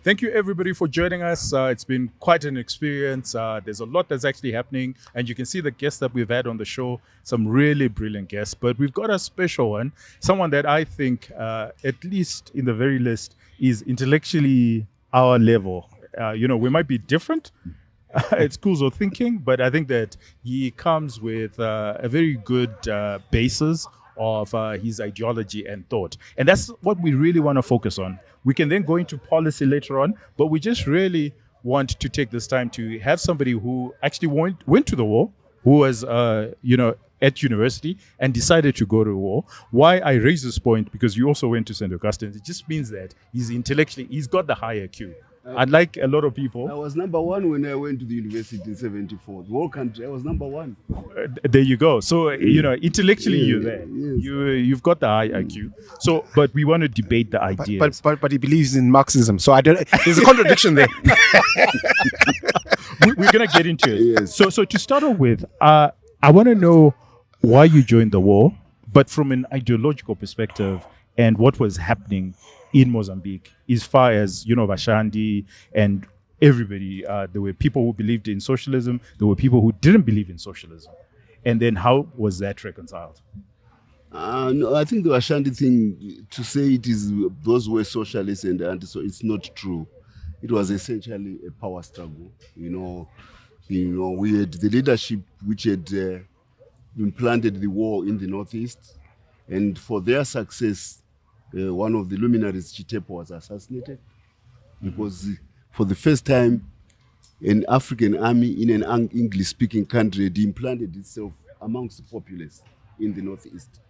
Thank you, everybody, for joining us. It's been quite an experience. There's a lot that's actually happening, and you can see the guests that we've had on the show, some really brilliant guests. But we've got a special one, someone that I think, at least in the very least, is intellectually our level. We might be different. It's schools of thinking, but I think that he comes with a very good basis of his ideology and thought. And that's what we really want to focus on. We can then go into policy later on, but we just really want to take this time to have somebody who actually went to the war, who was, at university and decided to go to war. Why I raise this point, because you also went to St. Augustine, it just means that he's got the high IQ. Unlike a lot of people. I was number one when I went to the university in 74. The whole country, I was number one. There you go. So, intellectually you're there. Yes. You've got the high IQ. So, but we want to debate the ideas. But he believes in Marxism. So there's a contradiction there. We're going to get into it. Yes. So to start off with, I want to know why you joined the war, but from an ideological perspective and what was happening in Mozambique, as far as, Vashandi and everybody, there were people who believed in socialism, there were people who didn't believe in socialism. And then how was that reconciled? No, I think the Vashandi thing, to say it is those were socialists and anti-so, it's not true. It was essentially a power struggle. We had the leadership which had implanted the war in the Northeast, and for their success, one of the luminaries, Chitepo, was assassinated because for the first time an African army in an English-speaking country had implanted itself amongst the populace in the Northeast.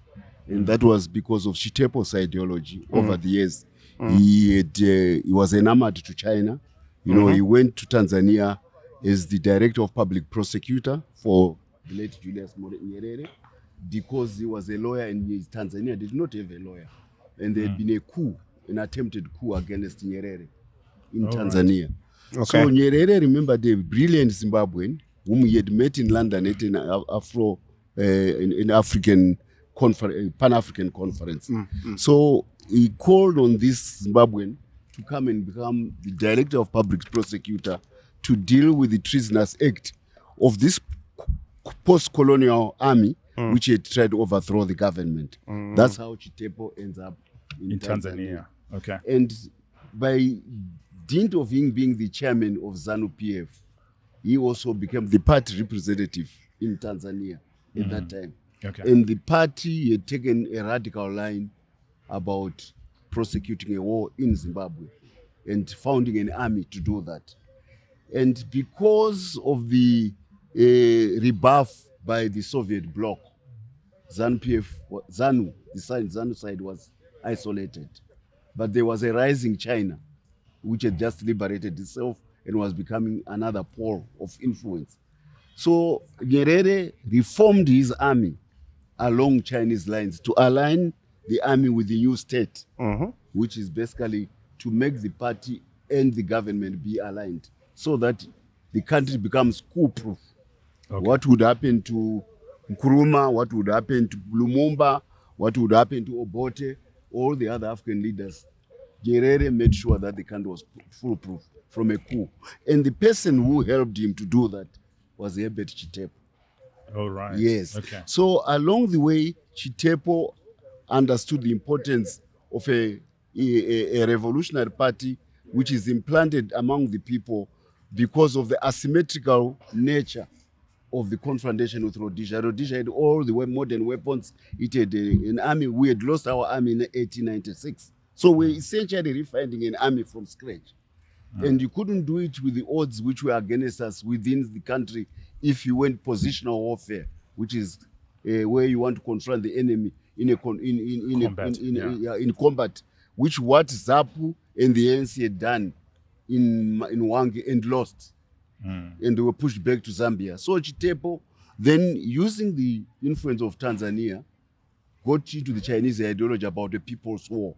And that was because of Chitepo's ideology over the years. He was enamored to China. He went to Tanzania as the director of public prosecutor for the late Julius Nyerere because he was a lawyer and Tanzania did not have a lawyer. And there had been a coup, an attempted coup against Nyerere in Tanzania. Right. Okay. So Nyerere, remember the brilliant Zimbabwean whom he had met in London at an African Pan-African conference. So he called on this Zimbabwean to come and become the director of public prosecutor to deal with the Treasonous Act of this post-colonial army which had tried to overthrow the government. That's how Chitepo ends up in Tanzania. Okay. And by dint of him being the chairman of Zanu PF, he also became the party representative in Tanzania at that time. Okay. And the party had taken a radical line about prosecuting a war in Zimbabwe and founding an army to do that. And because of the rebuff by the Soviet bloc, ZanuPf, the Zanu side was isolated. But there was a rising China, which had just liberated itself and was becoming another pole of influence. So Nyerere reformed his army along Chinese lines to align the army with the new state, which is basically to make the party and the government be aligned so that the country becomes coup-proof. Okay. What would happen to Nkrumah, what would happen to Lumumba, what would happen to Obote, all the other African leaders, Nyerere made sure that the country was foolproof from a coup. And the person who helped him to do that was Herbert Chitepo. Oh, right. Yes. Okay. So along the way, Chitepo understood the importance of a revolutionary party which is implanted among the people because of the asymmetrical nature of the confrontation with Rhodesia. Rhodesia had all the modern weapons. It had an army. We had lost our army in 1896. So we're essentially refinding an army from scratch. And you couldn't do it with the odds which were against us within the country if you went positional warfare, which is where you want to confront the enemy in combat, which what ZAPU and the ANC had done in Wangi and lost. And they were pushed back to Zambia. So Chitepo, then using the influence of Tanzania, got into the Chinese ideology about the people's war,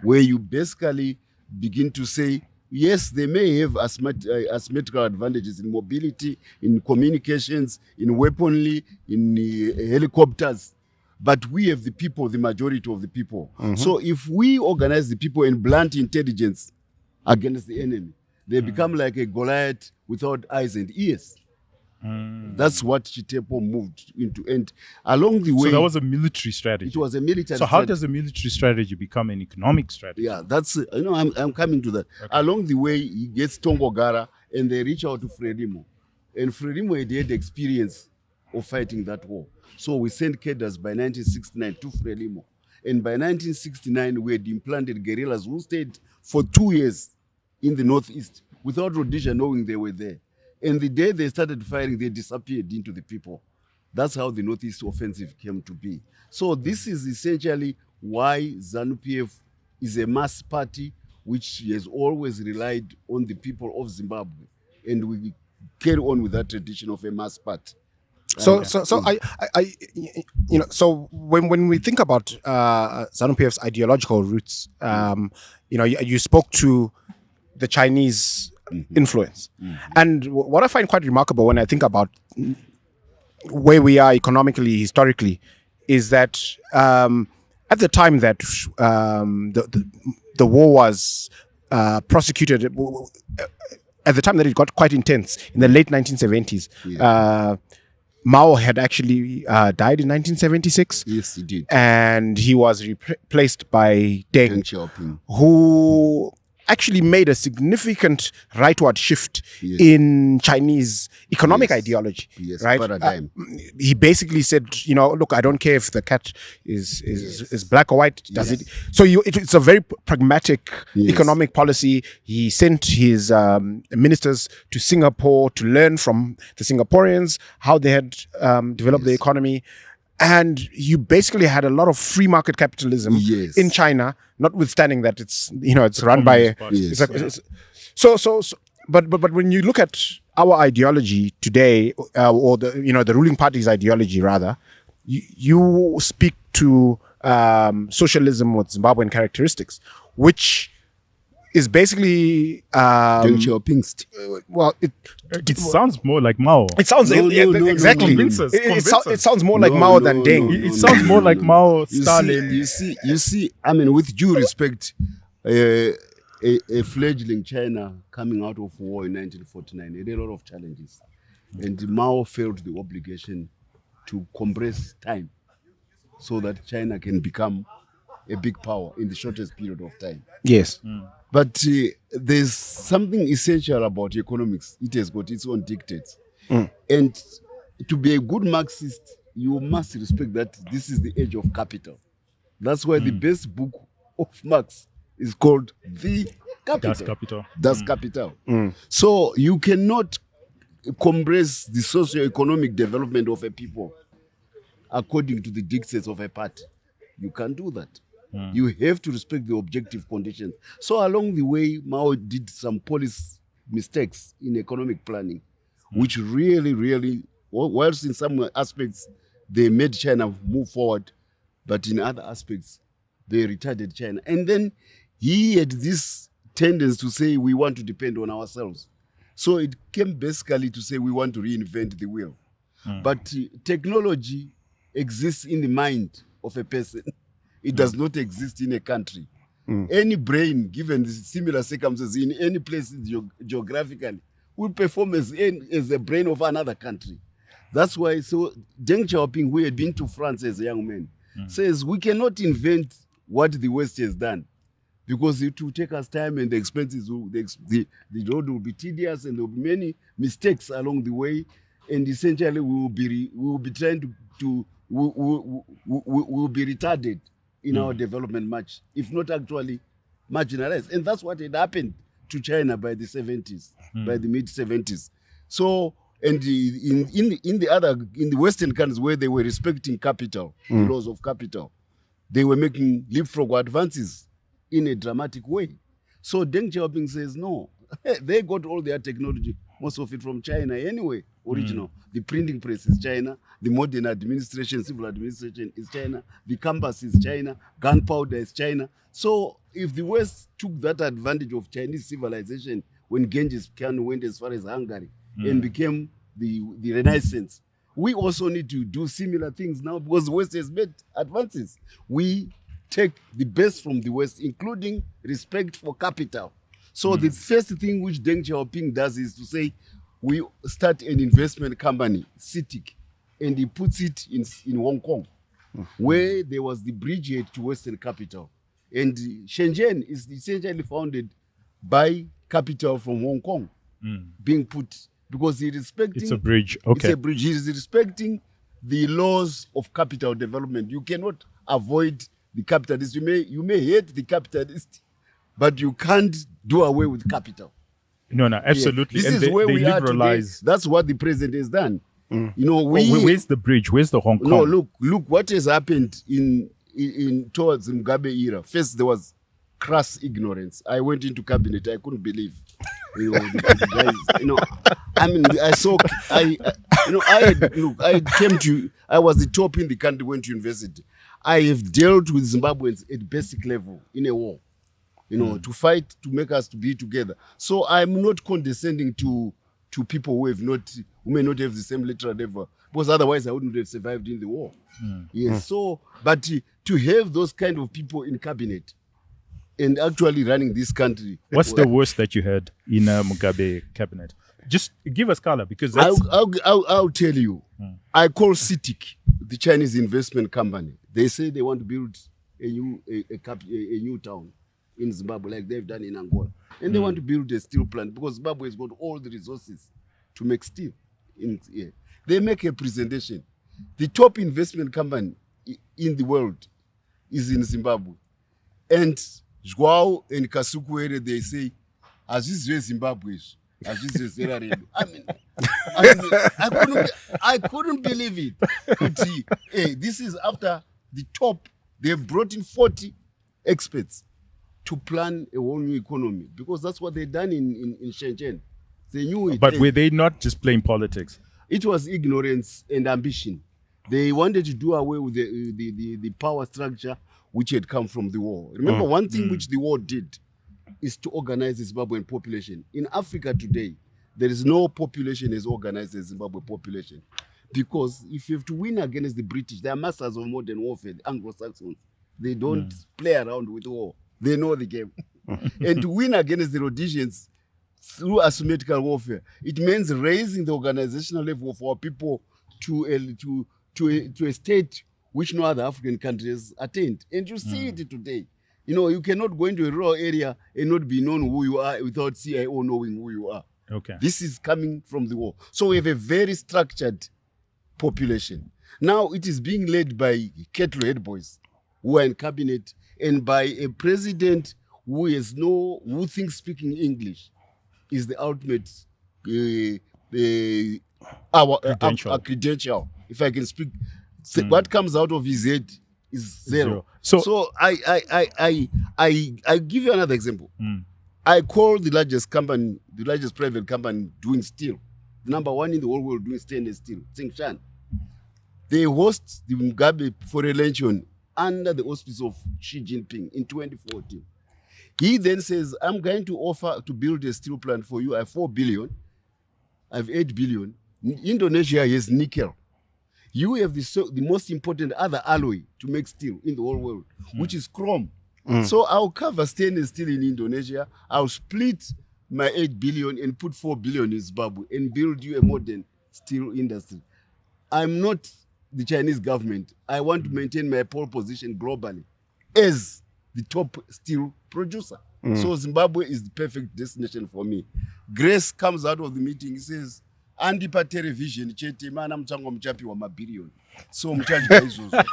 where you basically begin to say, yes, they may have asymmetrical advantages in mobility, in communications, in weaponry, in helicopters, but we have the people, the majority of the people. So if we organize the people in blunt intelligence, against the enemy. They become like a Goliath without eyes and ears. That's what Chitepo moved into. And along the way... So that was a military strategy. It was a military So how does a military strategy become an economic strategy? Yeah, that's... I'm coming to that. Okay. Along the way, he gets Tombogara, and they reach out to Frelimo. And Frelimo had experience of fighting that war. So we sent cadres by 1969 to Frelimo. And by 1969, we had implanted guerrillas who stayed for 2 years in the northeast without Rhodesia knowing they were there. And the day they started firing, they disappeared into the people. That's how the Northeast Offensive came to be. So this is essentially why ZanuPf is a mass party which has always relied on the people of Zimbabwe. And we carry on with that tradition of a mass party. So when we think about ZanuPf's ideological roots, you spoke to the Chinese influence. And what I find quite remarkable when I think about where we are economically, historically, is that at the time that the war was prosecuted, at the time that it got quite intense, in the late 1970s, Mao had actually died in 1976. Yes, he did. And he was replaced by Deng Xiaoping, who actually made a significant rightward shift in Chinese economic ideology. Yes, right? Paradigm. He basically said, look, I don't care if the cat is black or white. Does it? So it's a very pragmatic economic policy. He sent his ministers to Singapore to learn from the Singaporeans how they had developed the economy. And you basically had a lot of free market capitalism in China, notwithstanding that it's run by but when you look at our ideology today, or the ruling party's ideology rather, you speak to socialism with Zimbabwean characteristics, which is basically Deng Xiaoping's. Well, it sounds more like Mao. It sounds exactly. It sounds more like Mao than Deng. It sounds more like Mao, Stalin. You see. I mean, with due respect, a fledgling China coming out of war in 1949 had a lot of challenges, and Mao felt the obligation to compress time so that China can become a big power in the shortest period of time. Yes. But there's something essential about economics. It has got its own dictates. And to be a good Marxist, you must respect that this is the age of capital. That's why the best book of Marx is called The Capital. Das Kapital. Das Kapital. So you cannot compress the socio-economic development of a people according to the dictates of a party. You can't do that. You have to respect the objective conditions. So along the way, Mao did some policy mistakes in economic planning, which really, whilst in some aspects they made China move forward, but in other aspects they retarded China. And then he had this tendency to say we want to depend on ourselves. So it came basically to say we want to reinvent the wheel. But technology exists in the mind of a person. It does not exist in a country. Any brain, given the similar circumstances in any place geographically, will perform as the brain of another country. That's why, so Deng Xiaoping, who had been to France as a young man, says we cannot invent what the West has done, because it will take us time and the expenses, the road will be tedious and there will be many mistakes along the way, and essentially we will be trying to we will be retarded in our development much, if not actually marginalized. And that's what had happened to China by the 70s, by the mid-70s. So, and in the Western countries where they were respecting capital, the laws of capital, they were making leapfrog advances in a dramatic way. So Deng Xiaoping says, no, they got all their technology, most of it from China anyway, original. The printing press is China, the modern administration, civil administration is China, the campus is China, gunpowder is China. So if the West took that advantage of Chinese civilization when Genghis Khan went as far as Hungary and became the Renaissance, we also need to do similar things now, because the West has made advances. We take the best from the West, including respect for capital. So the first thing which Deng Xiaoping does is to say, we start an investment company, CITIC, and he puts it in Hong Kong, where there was the bridgehead to Western capital. And Shenzhen is essentially founded by capital from Hong Kong being put, because he respecting... It's a bridge, okay. It's a bridge. He is respecting the laws of capital development. You cannot avoid the capitalist. You may hate the capitalist, but you can't do away with capital. No, absolutely. Yeah. And This is where they we are liberalize. today. That's what the president has done. You know, Where's the bridge? Where's the Hong Kong? No, look what has happened in towards the Mugabe era. First, there was crass ignorance. I went into cabinet. I couldn't believe. You know, the guys, you know, I mean, I came to, I was the top in the country, went to university. I have dealt with Zimbabweans at basic level in a war, you know, to fight, to make us to be together. So I'm not condescending to people who may not have the same literal level, because otherwise I wouldn't have survived in the war. Yes. So, but to have those kind of people in cabinet and actually running this country. What's the worst that you heard in a Mugabe cabinet? Just give us color, because that's... I'll tell you. I call CITIC, the Chinese investment company. They say they want to build a new town in Zimbabwe, like they've done in Angola. And they want to build a steel plant, because Zimbabwe has got all the resources to make steel. They make a presentation. The top investment company in the world is in Zimbabwe. And Joao and Kasukuere, they say, Azizwe Zimbabwe. I mean, I couldn't believe it. But, this is after the top. They brought in 40 experts to plan a whole new economy, because that's what they done in Shenzhen. They knew it. But were they not just playing politics? It was ignorance and ambition. They wanted to do away with the power structure which had come from the war. Remember, one thing which the war did is to organize the Zimbabwean population. In Africa today, there is no population as organized as the Zimbabwe population. Because if you have to win against the British, they are masters of modern warfare, the Anglo-Saxons. They don't play around with war. They know the game. And to win against the Rhodesians through asymmetrical warfare, it means raising the organizational level of our people to a state which no other African country has attained. And you see it today. You know, you cannot go into a rural area and not be known who you are without CIO knowing who you are. Okay. This is coming from the war. So we have a very structured population. Now it is being led by cattle head boys who are in cabinet, and by a president who thinks speaking English is the ultimate credential. If I can speak, what comes out of his head is zero. So I give you another example. I call the largest private company doing steel, the number one in the whole world doing stainless steel, Tsingshan. They host the Mugabe for a luncheon under the auspices of Xi Jinping in 2014. He then says, I'm going to offer to build a steel plant for you. I have 4 billion. I have 8 billion. Indonesia has nickel. You have the most important other alloy to make steel in the whole world, which is chrome. So I'll cover stainless steel in Indonesia. I'll split my 8 billion and put 4 billion in Zimbabwe and build you a modern steel industry. I'm not the Chinese government. I want to maintain my pole position globally as the top steel producer. So Zimbabwe is the perfect destination for me. Grace comes out of the meeting. He says, Andipa television, chete mana mchango mchapi wa mabilion. So mchaji izozo.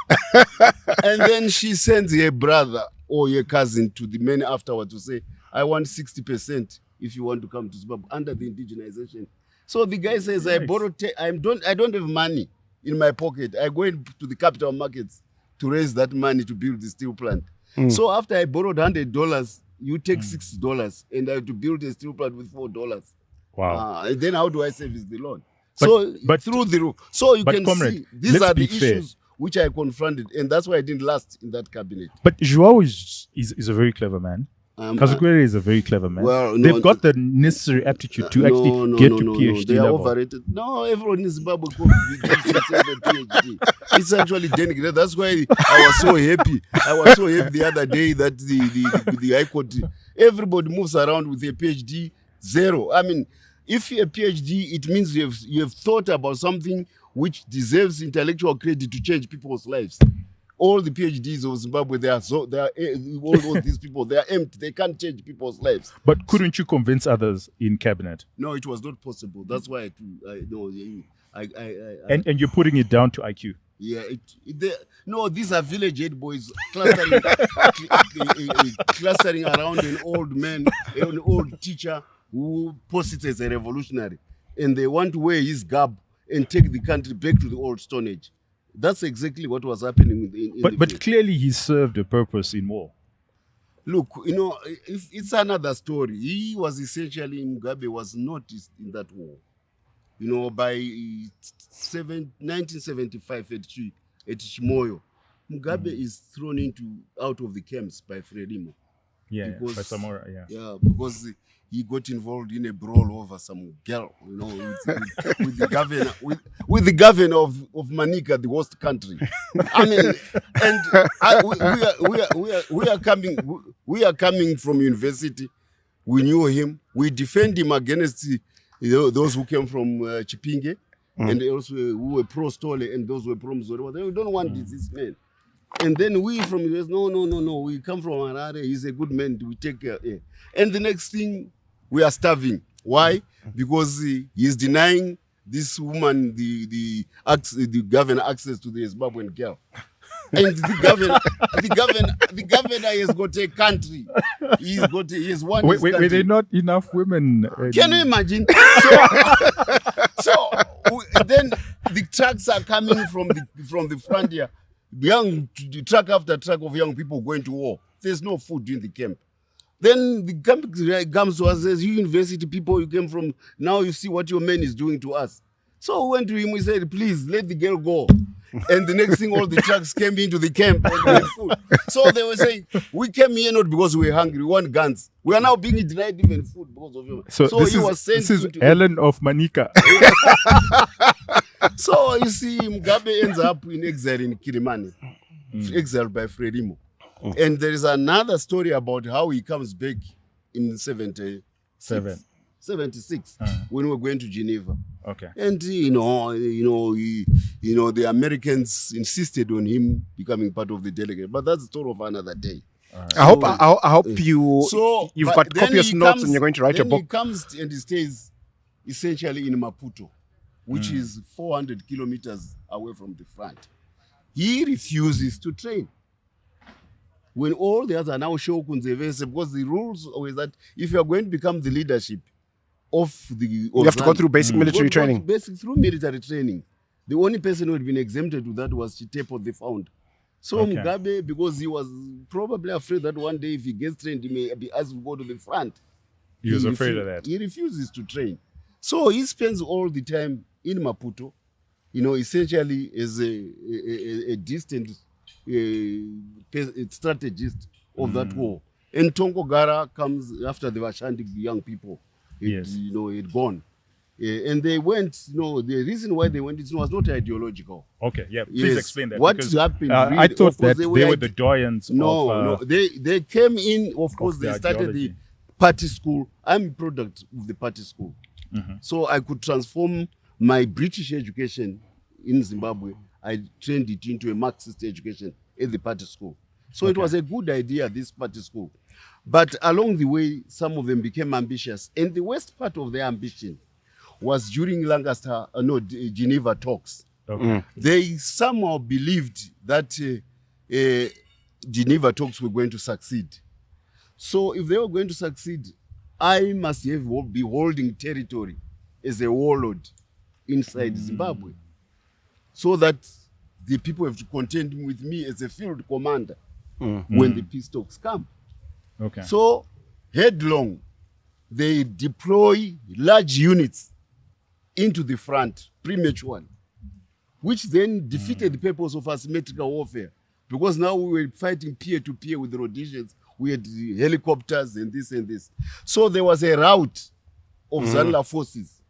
And then she sends her brother or her cousin to the men afterward to say, I want 60% if you want to come to Zimbabwe under the indigenization. So the guy says, I don't have money in my pocket. I go into the capital markets to raise that money to build the steel plant. So after I borrowed $100, you take $6 and I have to build a steel plant with $4. Wow. And then how do I service the loan? But through the roof. So you can comrade, see these are the issues which I confronted, and that's why I didn't last in that cabinet. But Joao is a very clever man. Kazukwere is a very clever man. Well, no, they've got the necessary aptitude to actually get to PhD they are level. overrated. No, everyone in Zimbabwe gets themselves a PhD. It's actually denigrated. That's why I was so happy. I was so happy the other day that the High Court, everybody moves around with a PhD zero. I mean, if you're a PhD, it means you have thought about something which deserves intellectual credit to change people's lives. All the PhDs of Zimbabwe, all these people, they are empty. They can't change people's lives. But couldn't you convince others in cabinet? No, it was not possible. That's why And you're putting it down to IQ. Yeah, these are village head boys clustering, clustering around an old man, an old teacher who poses as a revolutionary, and they want to wear his garb and take the country back to the old Stone Age. That's exactly what was happening But clearly he served a purpose in war. Look, it's another story. He was essentially, Mugabe was not in that war. By 1975 at Chimoyo, Mugabe is thrown out of the camps by Frelimo. Yeah, by Samora, Yeah, because he got involved in a brawl over some girl, with the governor of Manica, the worst country. I mean, and we are coming from university. We knew him. We defend him against those who came from Chipinge, and also who were pro-Stole, and those who were pro-Mzore. We don't want this man. And then we from the US, no. We come from Harare. He's a good man. We take care. Yeah. And the next thing, we are starving. Why? Because he's denying this woman, the governor, access to the Zimbabwean girl. And the governor has got a country. He has one. Were there not enough women? Can you imagine? So then the trucks are coming from the frontier. Truck after truck of young people going to war. There's no food in the camp. Then the camp comes to us and says, "You university people, you came from, now you see what your man is doing to us." So we went to him, we said, "Please, let the girl go." And the next thing, all the trucks came into the camp and we had food. So they were saying, "We came here not because we were hungry, we want guns. We are now being denied even food because of you." So this is Helen of Manica. So you see, Mugabe ends up in exile in Kirimani, exiled by Frelimo. And there is another story about how he comes back in 76 when we were going to Geneva. Okay. And the Americans insisted on him becoming part of the delegate, but that's the story of another day. I hope you've got copious notes and you're going to write a book. He comes and he stays essentially in Maputo, which is 400 kilometers away from the front. He refuses to train. When all the others are now shokuns, because the rules were that if you are going to become the leadership you have to go through basic military training. Through military training. The only person who had been exempted to that was Chitepo, the founder. So Mugabe, because he was probably afraid that one day if he gets trained, he may be asked to go to the front. He was afraid of that. He refuses to train. So he spends all the time in Maputo, essentially as a distant strategist of that war. And Tonko Gara comes after the Vashandi young people. Had gone. And they went, the reason why they went, it was not ideological. Okay, yeah, please explain that. What happened? Really, I thought that they were the doyens No, they came in, of course, they started the party school. I'm a product of the party school. So I could transform my British education in Zimbabwe. I trained it into a Marxist education at the party school. So it was a good idea, this party school. But along the way, some of them became ambitious. And the worst part of their ambition was during Geneva talks. Okay. They somehow believed that Geneva talks were going to succeed. So if they were going to succeed, I must be holding territory as a warlord inside Zimbabwe, so that the people have to contend with me as a field commander when the peace talks come. Okay. So, headlong, they deploy large units into the front prematurely, which then defeated the purpose of asymmetrical warfare, because now we were fighting peer to peer with the Rhodesians we had helicopters and this and this. So there was a rout of ZANU forces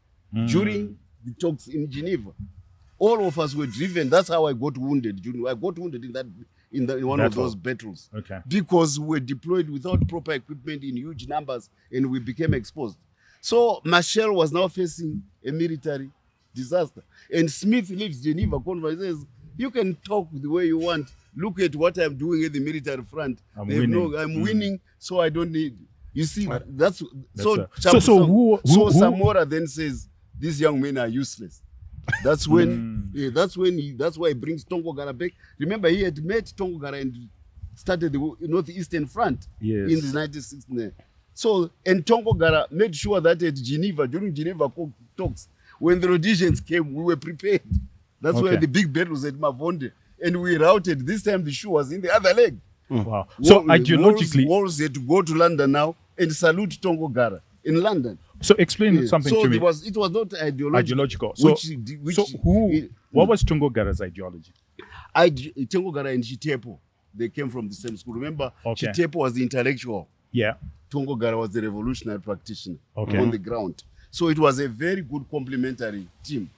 during the talks in Geneva. All of us were driven. That's how I got wounded. I got wounded in one of those battles. Okay. Because we were deployed without proper equipment in huge numbers and we became exposed. So Marshall was now facing a military disaster. And Smith leaves Geneva conference and says, you can talk the way you want. Look at what I'm doing at the military front. I'm winning, so I don't need. You see, that's who Samora then says, these young men are useless. That's when that's why he brings Tongo Gara back. Remember, he had met Tongo Gara and started the Northeastern Front in the 1960s. So, and Tongo Gara made sure that at Geneva, during Geneva talks, when the Rhodesians came, we were prepared. That's why the big battles at Mavonde. And we routed. This time the shoe was in the other leg. Wow. So ideologically... Walls had to go to London now and salute Tongo Gara in London. So explain something to me. So it was not ideological. What was Tongo Gara's ideology? Tongo Gara and Chitepo, they came from the same school. Remember, Chitepo was the intellectual. Yeah. Tongo Gara was the revolutionary practitioner on the ground. So it was a very good complementary team.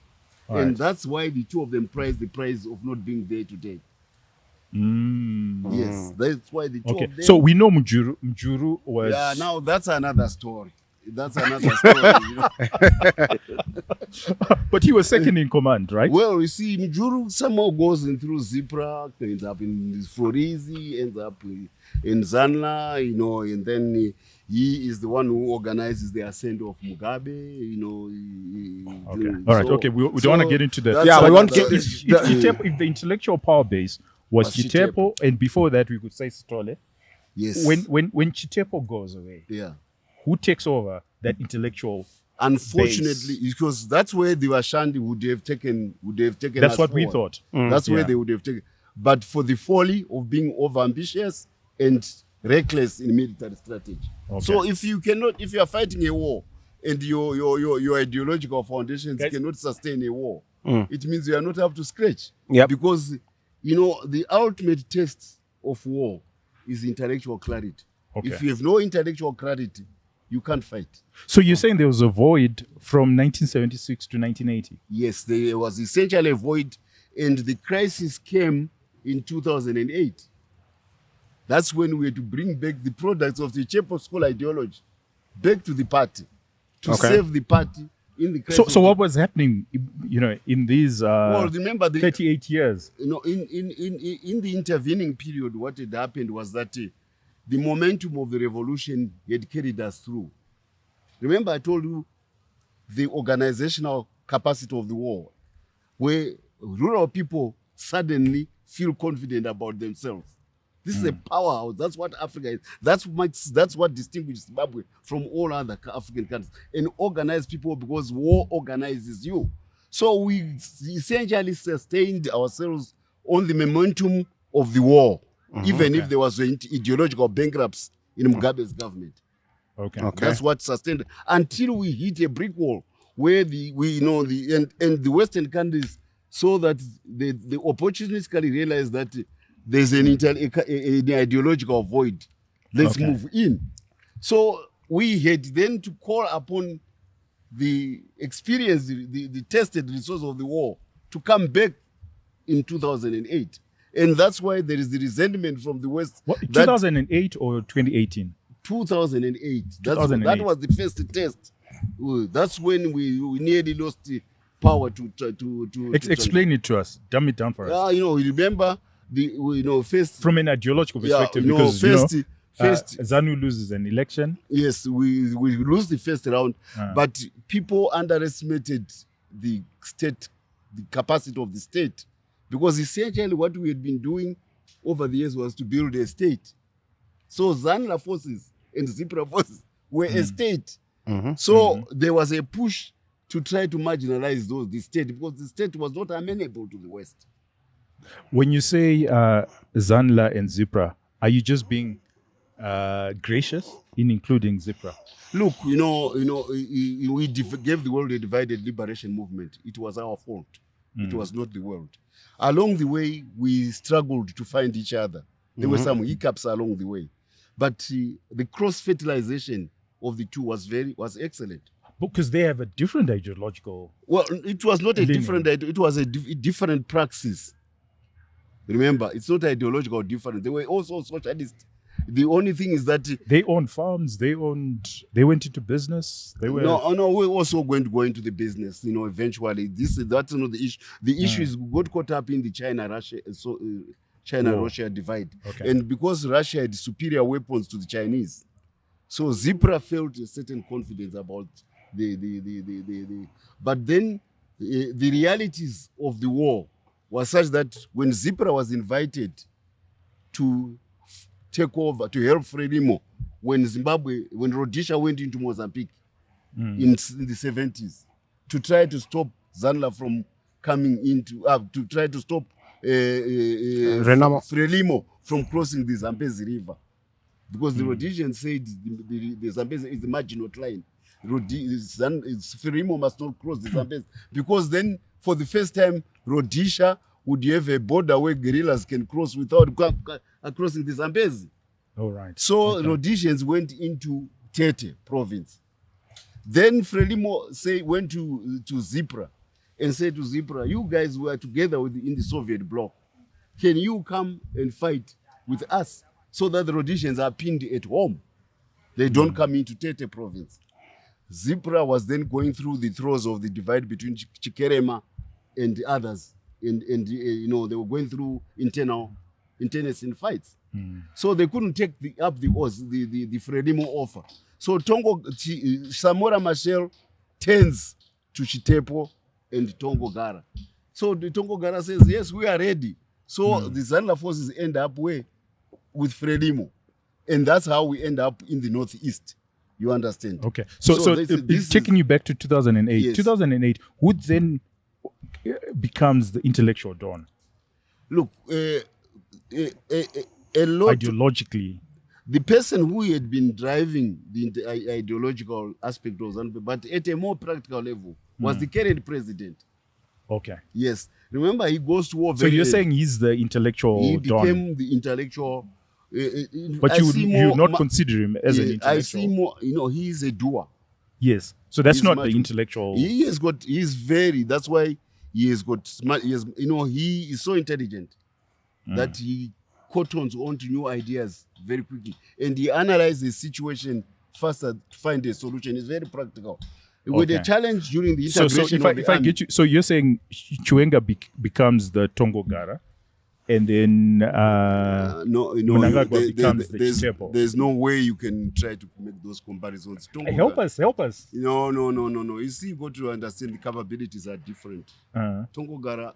And that's why the two of them prized the prize of not being there today. Yes, that's why the two of them... So we know Mjuru was... Yeah, now that's another story. That's another story. You know? But he was second in command, right? Well, you see, Mjuru somehow goes in through Zipra, ends up in Florizi, ends up in Zanla, you know, and then he is the one who organizes the ascent of Mugabe, you know. All right, okay, we don't want to get into that. Yeah, we want to get... If the intellectual power base was Chitepo, and before that we could say Sitole. Yes. When Chitepo goes away, who takes over that intellectual Unfortunately, base? Because that's where the Washandi would have taken That's us what we forward. thought. That's where they would have taken. But for the folly of being overambitious and reckless in military strategy. So if you are fighting a war and your ideological foundations cannot sustain a war, it means you are not up to scratch. Because the ultimate test of war is intellectual clarity. If you have no intellectual clarity, you can't fight. So you're saying there was a void from 1976 to 1980? Yes, there was essentially a void, and the crisis came in 2008. That's when we had to bring back the products of the Chepo School ideology back to the party to save the party in the crisis. So what was happening, in these remember 38 years? In the intervening period, what had happened was that the momentum of the revolution had carried us through. Remember, I told you the organizational capacity of the war, where rural people suddenly feel confident about themselves. This is a powerhouse. That's what Africa is. That's what distinguishes Zimbabwe from all other African countries. And organized people, because war organizes you. So we essentially sustained ourselves on the momentum of the war, even if there was ideological bankruptcy in Mugabe's government. That's what sustained until we hit a brick wall where the Western countries saw that they opportunistically realized that there's an ideological void. Let's move in. So we had then to call upon the experience, the tested resource of the war to come back in 2008. And that's why there is the resentment from the West. 2008 or 2018? 2008. That was the first test. That's when we nearly lost the power to explain it to us. Dumb it down for us. Remember first from an ideological perspective, because Zanu loses an election. Yes, we lose the first round, but people underestimated the capacity of the state, because essentially what we had been doing over the years was to build a state. So Zanla forces and Zipra forces were a state. So there was a push to try to marginalize the state, because the state was not amenable to the West. When you say Zanla and Zipra, are you just being gracious in including Zipra? Look, we gave the world a divided liberation movement. It was our fault. It was not the world. Along the way, we struggled to find each other. There were some hiccups along the way. But the cross-fertilization of the two was excellent. Because they have a different ideological. Well, it was not a lineage. different, it was a different praxis. Remember, it's not ideological difference. They were also socialists. The only thing is that they owned farms. They went into business. They were no. We're also going to go into the business. Eventually, that's not the issue. The issue is we got caught up in the China-Russia divide, and because Russia had superior weapons to the Chinese, so ZiPra felt a certain confidence about But then the realities of the war was such that when ZiPra was invited to take over, to help Frelimo, when Rhodesia went into Mozambique in the 70s, to try to stop Zanla from coming into, to try to stop Frelimo from crossing the Zambezi River. Because the Rhodesians said the Zambezi is the marginal line. Frelimo must not cross the Zambezi. Because then, for the first time, Rhodesia would have a border where guerrillas can cross without crossing the Zambezi. All right. So Rhodesians went into Tete province. Then Frelimo went to ZiPra and said to ZiPra, you guys were together in the Soviet bloc. Can you come and fight with us so that the Rhodesians are pinned at home? They don't come into Tete province. ZiPra was then going through the throes of the divide between Chikerema and others. And they were going through internal fights. So they couldn't take up the Frelimo offer. So Samora Machel turns to Chitepo and Tongo Gara. So the Tongo Gara says, yes, we are ready. So the Zanla forces end up with Frelimo. And that's how we end up in the northeast. You understand? Okay. So taking you back to 2008. Yes. 2008, who then becomes the intellectual dawn? Look, a lot... Ideologically. The person who had been driving the ideological aspect of ZanuPf, but at a more practical level, was the current president. Okay. Yes. Remember, he goes to war. So you're saying he's the intellectual He dawn. became the intellectual. But you would not consider him as an intellectual. I see more. He is a doer. Yes. So that's not the intellectual. That's why he has got smart. He is so intelligent that he cottons onto new ideas very quickly, and he analyzes the situation faster to find a solution. It's very practical. With the challenge during the integration if I get you, so you're saying Chiwenga becomes the Tongo Gara, and then Mnangagwa becomes the Chitepo. There's no way you can try to make those comparisons. Help us. No. You see, you got to understand the capabilities are different. Tongo Gara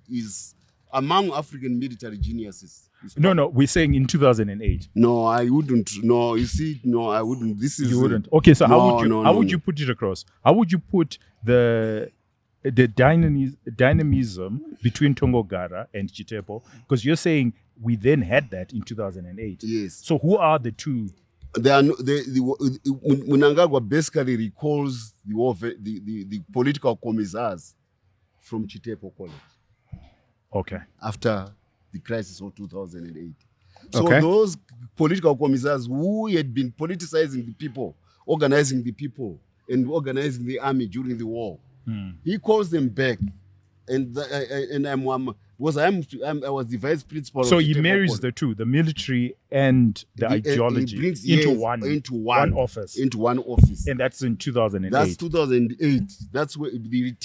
is among African military geniuses. No, we're saying in 2008. No, I wouldn't. No, you see, no, I wouldn't. You wouldn't. Okay, so how would you put it across? How would you put the dynamism between Tongo Gara and Chitepo? Because you're saying we then had that in 2008. Yes. So who are the two? Mnangagwa basically recalls the political commissars from Chitepo College. Okay. After the crisis of 2008. So those political commissars who had been politicizing the people, organizing the people, and organizing the army during the war, he calls them back. And I was the vice principal. So he marries the two, the military and the ideology, into one office. Into one office. And that's in 2008. That's 2008. That's where the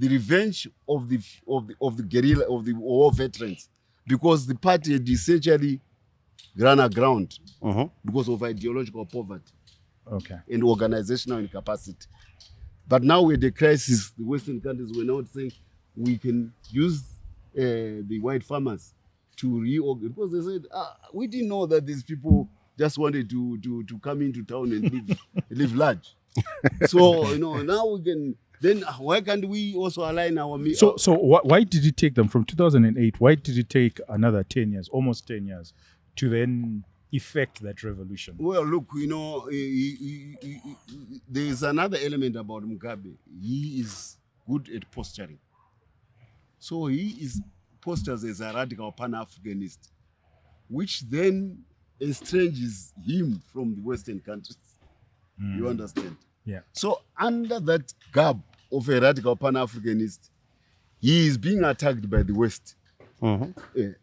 revenge of the guerrilla, of the war veterans, because the party had essentially run aground because of ideological poverty and organizational incapacity. But now with the crisis, the Western countries were now saying we can use the white farmers to reorganize, because they said we didn't know that these people just wanted to come into town and live large. So now we can. Then why can't we also align our... So why did it take them from 2008? Why did it take another 10 years, almost 10 years, to then effect that revolution? Well, look, there's another element about Mugabe. He is good at posturing. So he postures as a radical Pan-Africanist, which then estranges him from the Western countries. You understand? Yeah. So under that garb of a radical Pan-Africanist, he is being attacked by the West.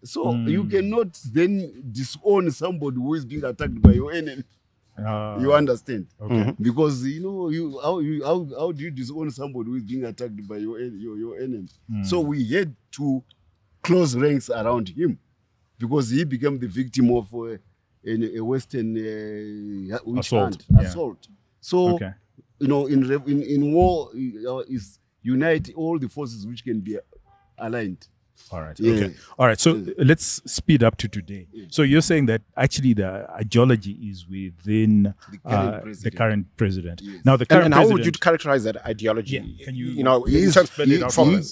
So you cannot then disown somebody who is being attacked by your enemy. You understand? Okay. Because how do you disown somebody who is being attacked by your enemy? So we had to close ranks around him because he became the victim of a Western witch hunt, assault. So in war is unite all the forces which can be aligned. All right. Okay. All right. So let's speed up to today. So you're saying that actually the ideology is within the current president. Now, the current and president. how would you characterize that ideology? Yeah. Can you?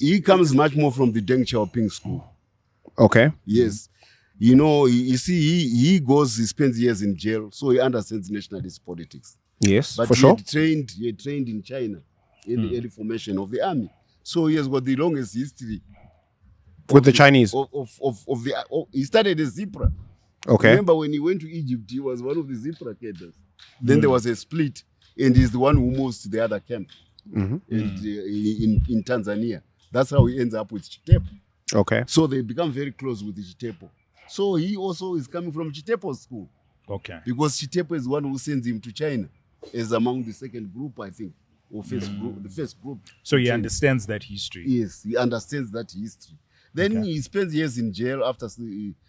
He comes much more from the Deng Xiaoping school. Okay. Yes. You see, he spends years in jail, so he understands nationalist politics. Yes, but for sure. He had trained in China in the early formation of the army. So he has got the longest history with the Chinese. He started as Zipra. Okay. Remember when he went to Egypt, he was one of the Zipra cadres. Then there was a split, and he's the one who moves to the other camp in Tanzania. That's how he ends up with Chitepo. Okay. So they become very close with Chitepo. So he also is coming from Chitepo's school. Okay. Because Chitepo is one who sends him to China as among the second group, I think, or first group, the first group. So he understands that history. Yes, he understands that history. Then he spends years in jail after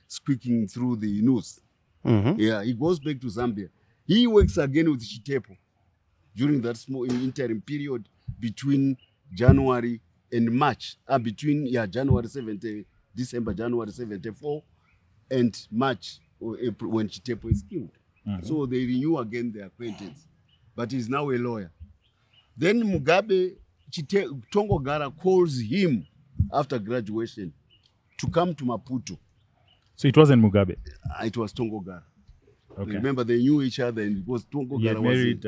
squeaking through the news. Yeah, he goes back to Zambia. He works again with Chitepo during that small interim period between January and March. December, January 74, and March or April when Chitepo is killed. So they renew again their acquaintance. But he's now a lawyer. Then Mugabe, Tongogara calls him after graduation to come to Maputo. So it wasn't Mugabe? It was Tongogara. Okay. Remember, they knew each other, and because Tongogara was married.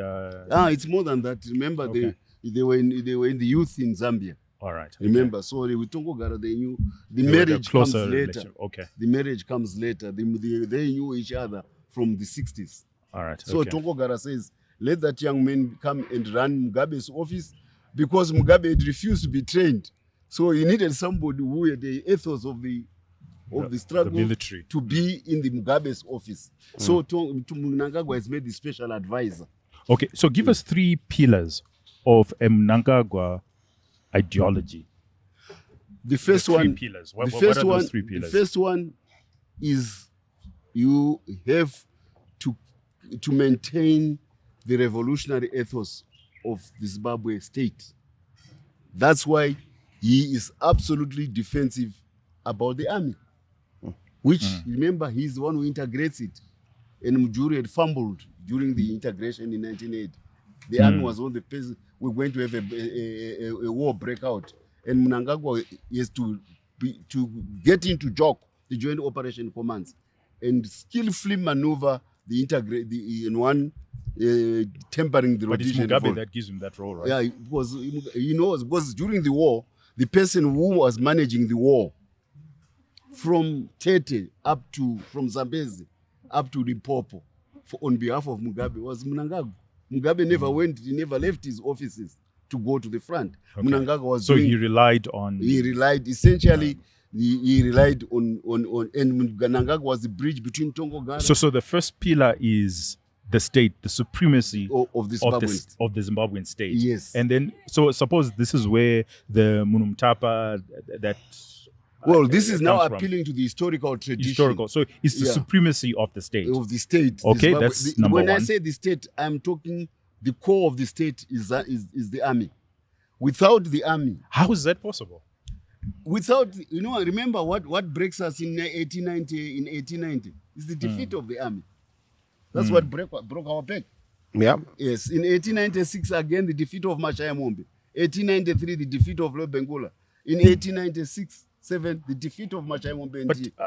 it's more than that. Remember, they were in the youth in Zambia. All right. Remember, so with Tongogara, they knew the marriage comes later. Okay. The marriage comes later. They knew each other from the 60s. All right. So Tongogara says, let that young man come and run Mugabe's office because Mugabe had refused to be trained. So he needed somebody who had the ethos of the struggle military to be in the Mugabe's office. So Mnangagwa has made the special advisor. Okay, so give us 3 pillars of a Mnangagwa ideology. The first one. Pillars. What are those 3 pillars? The first one is you have to maintain the revolutionary ethos of the Zimbabwe state. That's why he is absolutely defensive about the army, which, remember, he's the one who integrates it. And Mujuri had fumbled during the integration in 1980. The army was on the pace. We're going to have a war breakout. And Mnangagwa is to get into JOC, the Joint Operation Commands, and skillfully maneuver tempering the rotation. But it's Mugabe that gives him that role, right? Yeah, because he knows, because during the war, the person who was managing the war from Tete from Zambezi up to Limpopo on behalf of Mugabe was Mnangagwa. Mugabe never left his offices to go to the front. Okay. Mnangagwa was he relied on... He relied on and Mnangagwa was the bridge between Tongogara. So the first pillar is the state, the supremacy of the Zimbabwean state. Yes. And then, so suppose this is where the Munumtapa, this is now appealing to the historical tradition. So it's the supremacy of the state. Of the state. Okay, that's number one. When I say the state, I'm talking the core of the state is the army. Without the army... How is that possible? Without, remember what breaks us in 1890 is the defeat of the army. That's what broke our back. Yeah. Yes. In 1896, again, the defeat of Machaya Mombe. 1893, the defeat of Lobengula. In 1896-7, the defeat of Machaya Mombe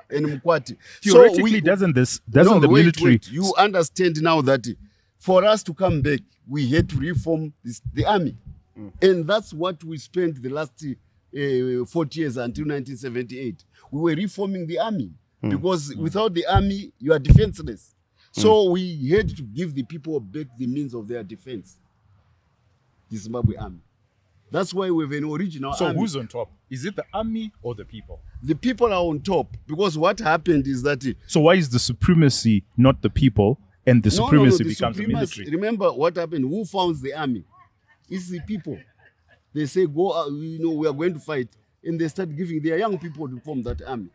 and Mkwati. Theoretically, doesn't the military... Wait. You understand now that for us to come back, we had to reform the army. And that's what we spent the last 40 years until 1978. We were reforming the army. Because without the army, you are defenseless. So we had to give the people back the means of their defense. The Zimbabwe army. That's why we have an original So army. who's on top? Is it the army or the people? The people are on top because what happened is that So why is the supremacy not the people and the supremacy the becomes the supremacy- military? Remember what happened? Who founds the army? It's the people. They say, go, we are going to fight. And they start giving their young people to form that army.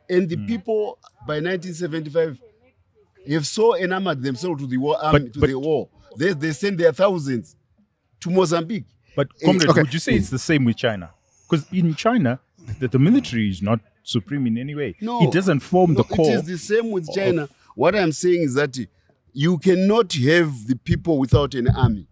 And the people, by 1975, have so enamored themselves to the war army, But- the war. They send their thousands to Mozambique. But comrade, Okay. would you say it's the same with China? Because in China, the military is not supreme in any way. No, It doesn't form the core. It is the same with China. What I'm saying is that you cannot have the people without an army.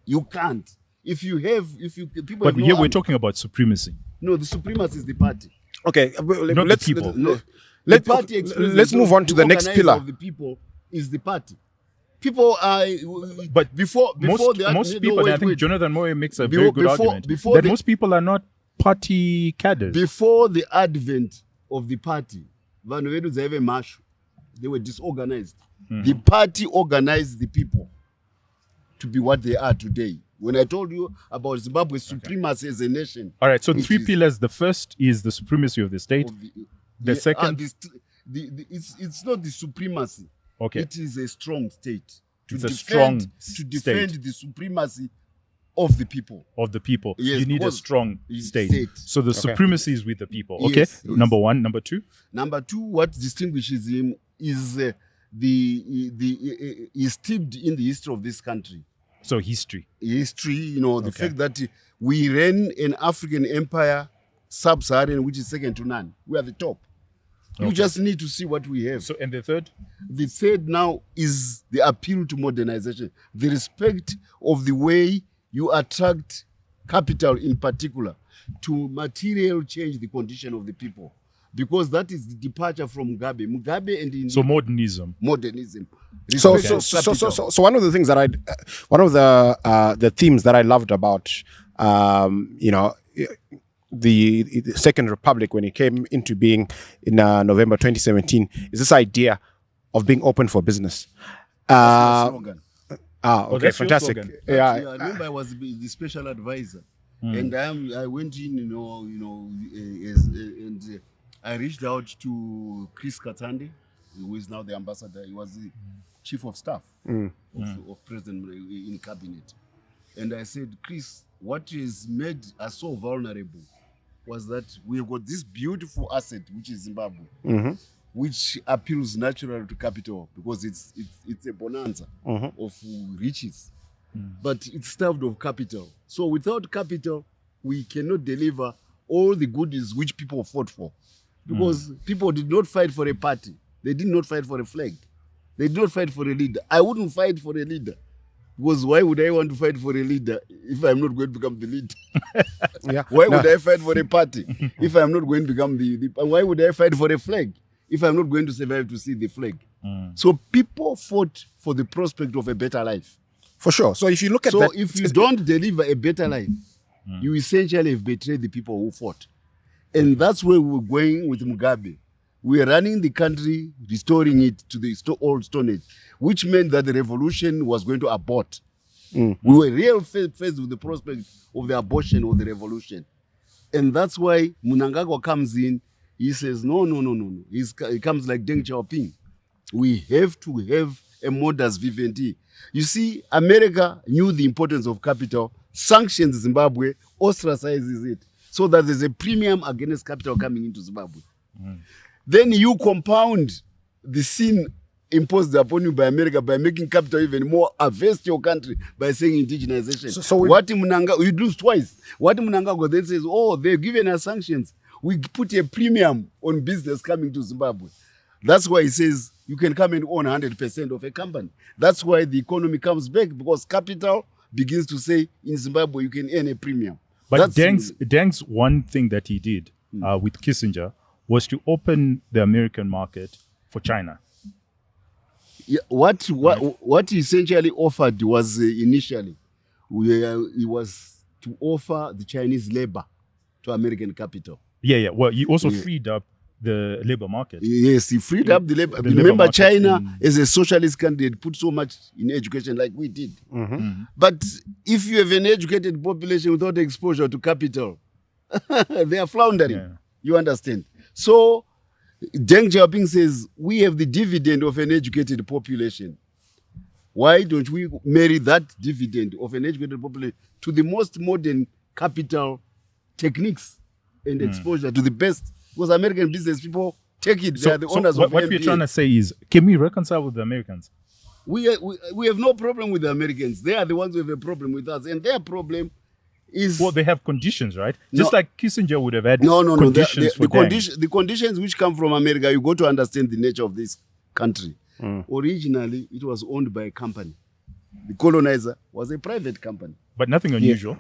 You can't. If people But have no here we're army- talking about supremacy. No, the supremacy is the party. Okay, Not let's the people. No, Let, the party expresses let's move on to the next organizer pillar. of the people is the party. People are, But before most the people, and I think Jonathan Moye makes a very good argument, that most people are not party cadres. before the advent of the party, vanhu vedu dzaive mashu, they were disorganized. The party organized the people to be what they are today. When I told you about Zimbabwe's supremacy as a nation, All right, so it three is pillars. The first is the supremacy of the state. of The second- it's not the supremacy. Okay. It is a strong state. It's a strong to defend state. the supremacy of the people. Of the people. Yes, You need a because strong it's state. state. So the supremacy is with the people. Okay. Yes, yes. Number one. Number two. Number two, what distinguishes him is he's steeped in the history of this country. So history. History, the fact that we ran an African empire, sub-Saharan, which is second to none. We are the top. You Okay. just need to see what we have. So and the third. The third now is the appeal to modernization, the respect of the way you attract capital in particular to material change the condition of the people. Because that is the departure from Mugabe. Mugabe and So modernism. modernism. So, Respect so, of so, so, capital. so, so one of the things that one of the themes that I loved about, the Second Republic when it came into being in November 2017 is this idea of being open for business. That's my slogan. Okay, that's your fantastic. slogan. Yeah, I remember I was the special advisor, and I went in, and I reached out to Chris Katande, who is now the ambassador. He was the chief of staff of President in cabinet, and I said, Chris, what has made us so vulnerable was that we've got this beautiful asset, which is Zimbabwe, which appeals naturally to capital because it's a bonanza of riches, but it's starved of capital. So without capital, we cannot deliver all the goodies which people fought for, because people did not fight for a party. They did not fight for a flag. They did not fight for a leader. I wouldn't fight for a leader. Because why would I want to fight for a leader if I'm not going to become the leader? Yeah. Why would I fight for a party if I'm not going to become the why would I fight for a flag if I'm not going to survive to see the flag? So people fought for the prospect of a better life. For sure. So if you look at So that, if you don't deliver a better life, you essentially have betrayed the people who fought. And that's where we're going with Mugabe. We're running the country, restoring it to the old Stone Age, which meant that the revolution was going to abort. We were real faced with the prospect of the abortion of the revolution. And that's why Mnangagwa comes in. He says, no. He comes like Deng Xiaoping. We have to have a modus vivendi. You see, America knew the importance of capital, sanctions Zimbabwe, ostracizes it, so that there's a premium against capital coming into Zimbabwe. Then you compound the sin imposed upon you by America by making capital even more averse to your country by saying indigenization. So you lose twice. What Mnangagwa then says, they've given us sanctions. We put a premium on business coming to Zimbabwe. That's why he says you can come and own 100% of a company. That's why the economy comes back, because capital begins to say in Zimbabwe you can earn a premium. But Deng's one thing that he did with Kissinger was to open the American market for China. Yeah, what he essentially offered was initially, it was to offer the Chinese labor to American capital. Yeah. Well, he also freed up the labor market. Yes, he freed up the labor. The labor Remember, market China, in- as a socialist country, had put so much in education like we did. Mm-hmm. But if you have an educated population without exposure to capital, they are floundering. Yeah. You understand? So, Deng Xiaoping says, we have the dividend of an educated population. Why don't we marry that dividend of an educated population to the most modern capital techniques and exposure to the best? Because American business people take it. They are the owners of what we're MBA. trying to say is, can we reconcile with the Americans? We have no problem with the Americans. They are the ones who have a problem with us. And their problem is... Well, they have conditions, right? No. Just like Kissinger would have had No. conditions for Deng. The conditions which come from America, you got to understand the nature of this country. Originally, it was owned by a company. The colonizer was a private company. But nothing unusual.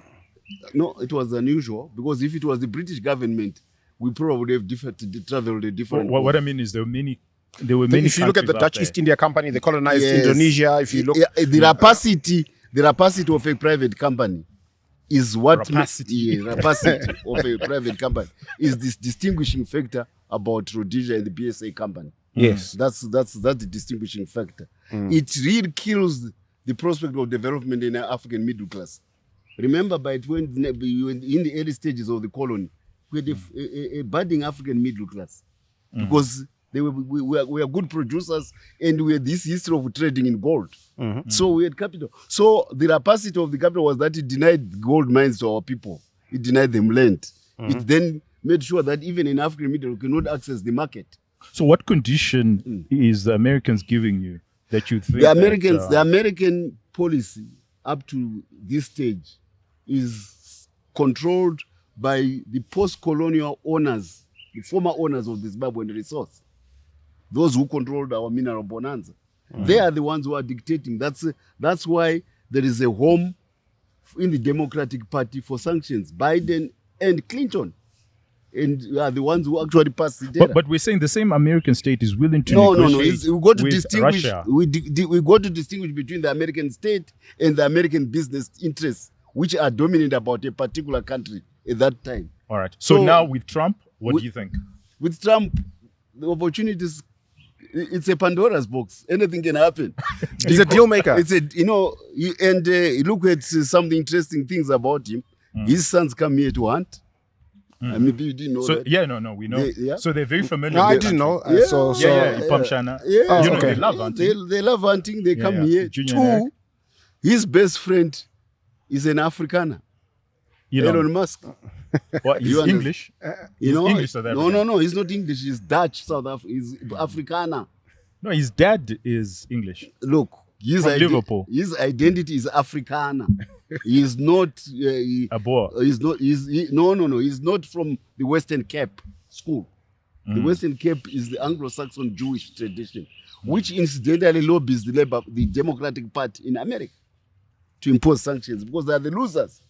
No, it was unusual because if it was the British government, we probably would have traveled a different What I mean is there were many If you look at the countries Dutch out East India Company, they colonized Yes. Indonesia. If you look, the rapacity of a private company is what Rapacity. rapacity of a private company is this distinguishing factor about Rhodesia and the BSA company. yes, That's the distinguishing factor. It really kills the prospect of development in the African middle class. Remember, when in the early stages of the colony, we had a budding African middle class because we were good producers and we had this history of trading in gold. So we had capital. So the rapacity of the capital was that it denied gold mines to our people. It denied them land. It then made sure that even in African middle, we cannot access the market. So what condition is the Americans giving you that you think The Americans, that, the American policy up to this stage is controlled by the post-colonial owners, the former owners of the Zimbabwean resource, those who controlled our mineral bonanza. They are the ones who are dictating. That's why there is a home in the Democratic Party for sanctions. Biden and Clinton, and are the ones who actually passed the data. but we're saying the same American state is willing to No. negotiate We got to with distinguish. Russia. We got to distinguish between the American state and the American business interests, which are dominant about a particular country at that time. All right. So now with Trump, what we- do you think? With Trump, the opportunities. It's a Pandora's box. Anything can happen. he's a deal maker. It's you look at some interesting things about him. His sons come here to hunt. Maybe you didn't know So that. we know. Yeah. So they're very familiar. No, I with the didn't know. country. Yeah. Ipamshana. Yeah. Oh, You know, okay. they love hunting. They love hunting. They come here. Junior Two, Eric. his best friend is an Afrikaner, Elon Musk. What, he's You understand? English. You know, English South African. No. He's not English. He's Dutch. He's Afrikaner. No, his dad is English. Look, his From Liverpool. His identity is Afrikaner. He is not. A Boer. He's not. No. He's not from the Western Cape school. The Western Cape is the Anglo-Saxon Jewish tradition, which incidentally lobbies the Democratic Party in America to impose sanctions because they are the losers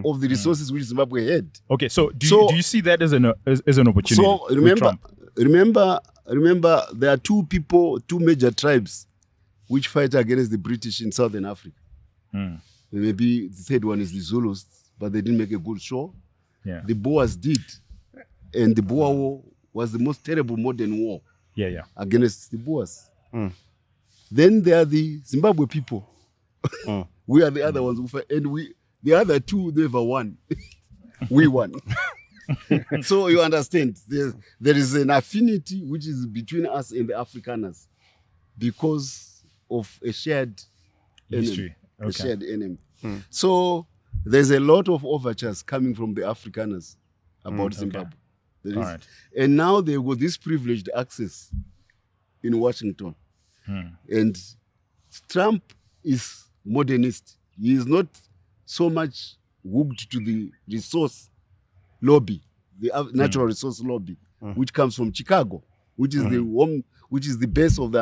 of the resources which Zimbabwe had. Okay, so do you see that as an opportunity? So with Trump? remember, there are two major tribes which fight against the British in Southern Africa. Maybe the third one is the Zulus, but they didn't make a good show. Yeah. The Boers did, and the Boer War was the most terrible modern war Yeah. against the Boers. Then there are the Zimbabwe people. We are the other ones who fight, and the other two never won. We won. So you understand, there is an affinity which is between us and the Afrikaners because of a shared History. enemy. A Okay. shared enemy. So there's a lot of overtures coming from the Afrikaners about Zimbabwe. There is. All right. And now they've got this privileged access in Washington. And Trump is modernist. He is not so much hooked to the resource lobby, the natural resource lobby, which comes from Chicago, which is the base of the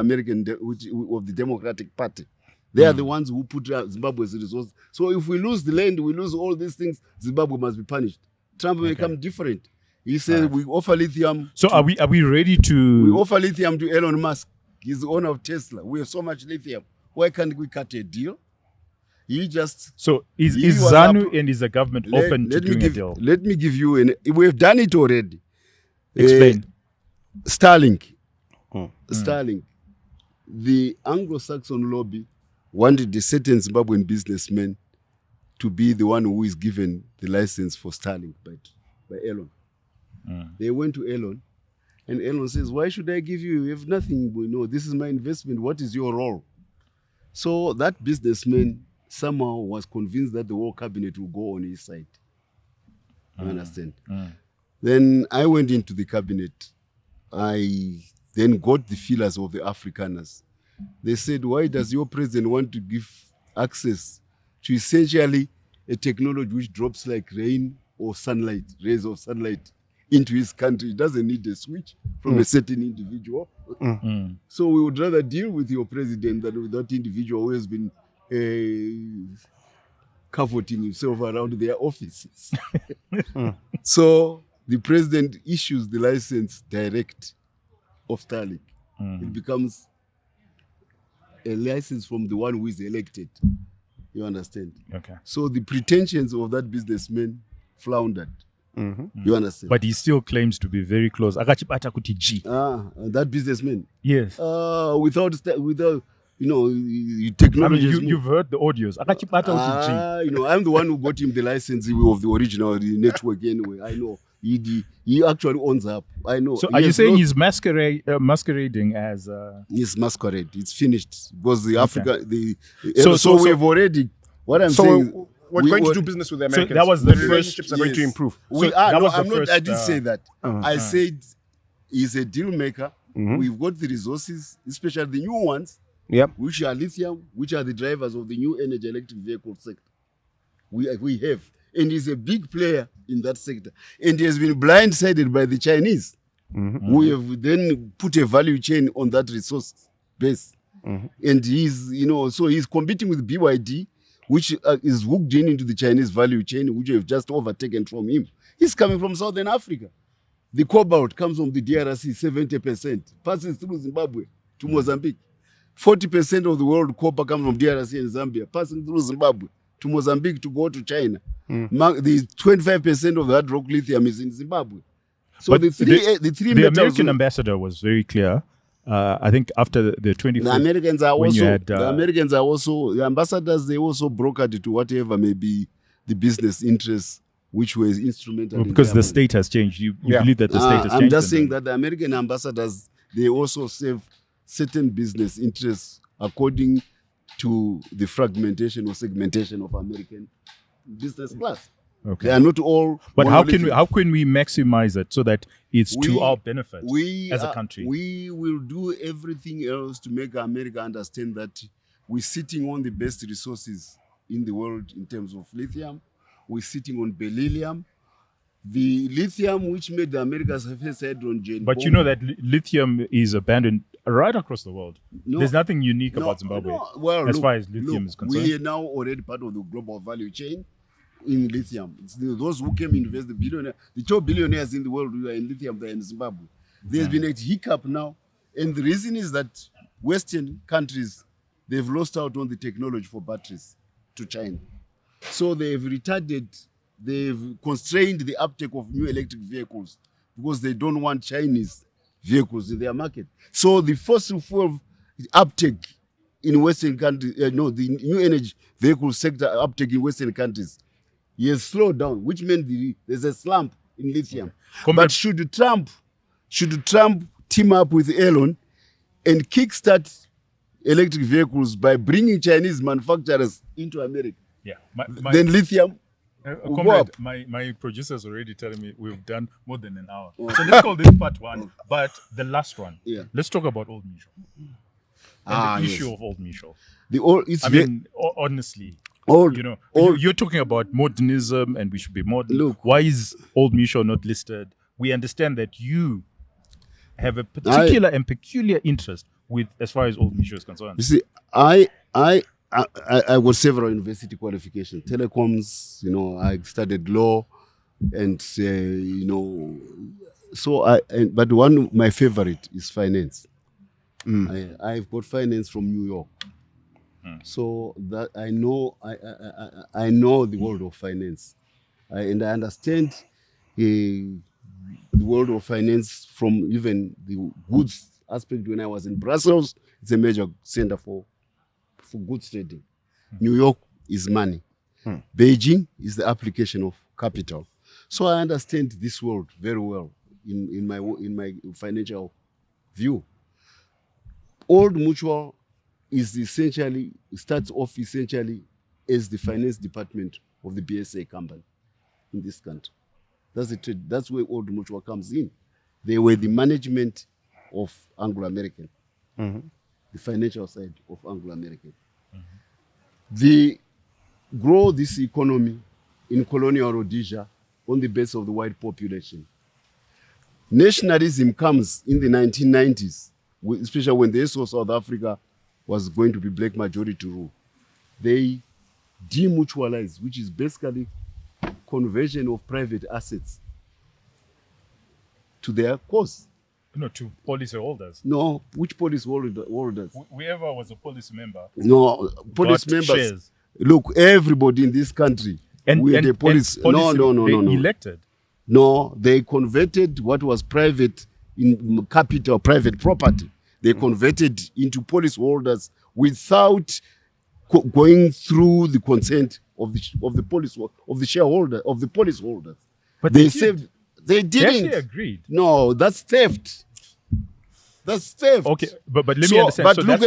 of the Democratic Party. They are the ones who put Zimbabwe as a resource. So if we lose the land, we lose all these things, Zimbabwe must be punished. Trump will become different. He said we offer lithium. So are we ready to? We offer lithium to Elon Musk. He's the owner of Tesla. We have so much lithium. Why can't we cut a deal? He just... So is he was ZANU and is the government open to let me doing give, a deal? Let me give you we have done it already. Explain. Starlink. Starlink. The Anglo-Saxon lobby wanted a certain Zimbabwean businessman to be the one who is given the license for Starlink by Elon. They went to Elon, and Elon says, "Why should I give you? You have nothing. This is my investment. What is your role?" So that businessman somehow was convinced that the whole cabinet will go on his side. You understand? Then I went into the cabinet. I then got the feelers of the Afrikaners. They said, "Why does your president want to give access to essentially a technology which drops like rain or sunlight, rays of sunlight into his country? It doesn't need a switch from a certain individual." So we would rather deal with your president than with that individual who has been comforting himself around their offices. So the president issues the license direct of Starlink. It becomes a license from the one who is elected. You understand? Okay. So the pretensions of that businessman floundered. You understand? But he still claims to be very close. Akachibata kuti G. That businessman. Yes. Without technology. I mean, you've heard the audios. Akachibata kuti G. I'm the one who got him the license of the original network anyway. I know. He actually owns up. I know. So are you saying he's masquerading as... He's masquerade. It's finished. Because the Africa... So we've already... What I'm saying... We're going to do business with the Americans. So that was the relationships are going to improve. I didn't say that. I said he's a deal maker. We've got the resources, especially the new ones, which are lithium, which are the drivers of the new energy electric vehicle sector. We have. And he's a big player in that sector. And he has been blindsided by the Chinese, who have then put a value chain on that resource base. And he's, so he's competing with BYD, which is hooked into the Chinese value chain, which have just overtaken from him. He's coming from Southern Africa. The cobalt comes from the DRC, 70%, passes through Zimbabwe to Mozambique. 40% of the world copper comes from DRC and Zambia, passing through Zimbabwe to Mozambique to go to China. The 25% of that rock lithium is in Zimbabwe. So but the three metals... The American ambassador was very clear. I think after the 25th... The Americans are also... The ambassadors, they also brokered to whatever may be the business interests which were instrumental. Because the state has changed. You believe that the state has changed? I'm just saying that the American ambassadors, they also serve certain business interests according to the fragmentation or segmentation of American business class. Okay. They are not all... But how can we maximize it so that it's to our benefit as a country? We will do everything else to make America understand that we're sitting on the best resources in the world in terms of lithium. We're sitting on beryllium. The lithium which made the America's first hydrogen But bomb. you know that lithium is abandoned right across the world. There's nothing unique about Zimbabwe as far as lithium is concerned. We are now already part of the global value chain in lithium. It's those who came invest the top billionaires in the world who are in lithium, they're in Zimbabwe. There's been a hiccup now, and the reason is that Western countries, they've lost out on the technology for batteries to China. So they've constrained the uptake of new electric vehicles because they don't want Chinese vehicles in their market. So the fossil fuel uptake in Western countries, the new energy vehicle sector uptake in Western countries, has slowed down, which means there's a slump in lithium. But should Trump team up with Elon and kickstart electric vehicles by bringing Chinese manufacturers into America, then lithium will go up. My producer's already telling me we've done more than an hour. So let's call this part one, but the last one. Let's talk about Old Misho. And the issue of Old Misho. Honestly, you're talking about modernism and we should be modern. Look, why is Old Misho not listed? We understand that you have a particular and peculiar interest with as far as Old Misho is concerned. You see, I got several university qualifications, telecoms. I studied law, and but one of my favorite is finance. I've got finance from New York. So that I know the world of finance, and I understand the world of finance from even the goods aspect. When I was in Brussels, it's a major center for goods trading. New York is money. Beijing is the application of capital. So I understand this world very well in my financial view. Old Mutual is essentially starts off essentially as the finance department of the BSA company in this country. That's where Old Mutual comes in. They were the management of Anglo-American, the financial side of Anglo-American. They grow this economy in colonial Rhodesia on the basis of the white population. Nationalism comes in the 1990s, especially when they saw South Africa was going to be black majority rule. They demutualized, which is basically conversion of private assets to their cause. No, to policy holders. No, which policy holders? Whoever was a policy member. No, police got members. shares. Look, everybody in this country. The police. No. Elected. No, they converted what was private in capital, private property. They converted into policy holders without going through the consent of the police of the shareholder of the policy holders. But they saved. They didn't. They actually agreed. No, that's theft. That's theft. Okay, but let me understand. But so look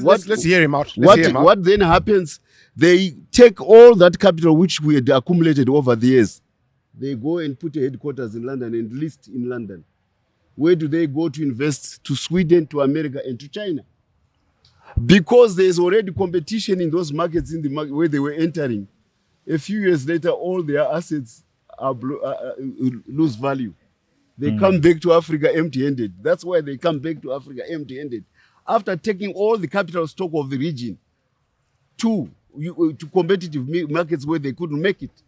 that's at let's hear him out. What then happens? They take all that capital which we had accumulated over the years. They go and put a headquarters in London and list in London. Where do they go to invest? To Sweden, to America, and to China. Because there's already competition in those markets in the market where they were entering. A few years later, all their assets lose value. They come back to Africa empty-handed. That's why they come back to Africa empty-handed. After taking all the capital stock of the region to competitive markets where they couldn't make it.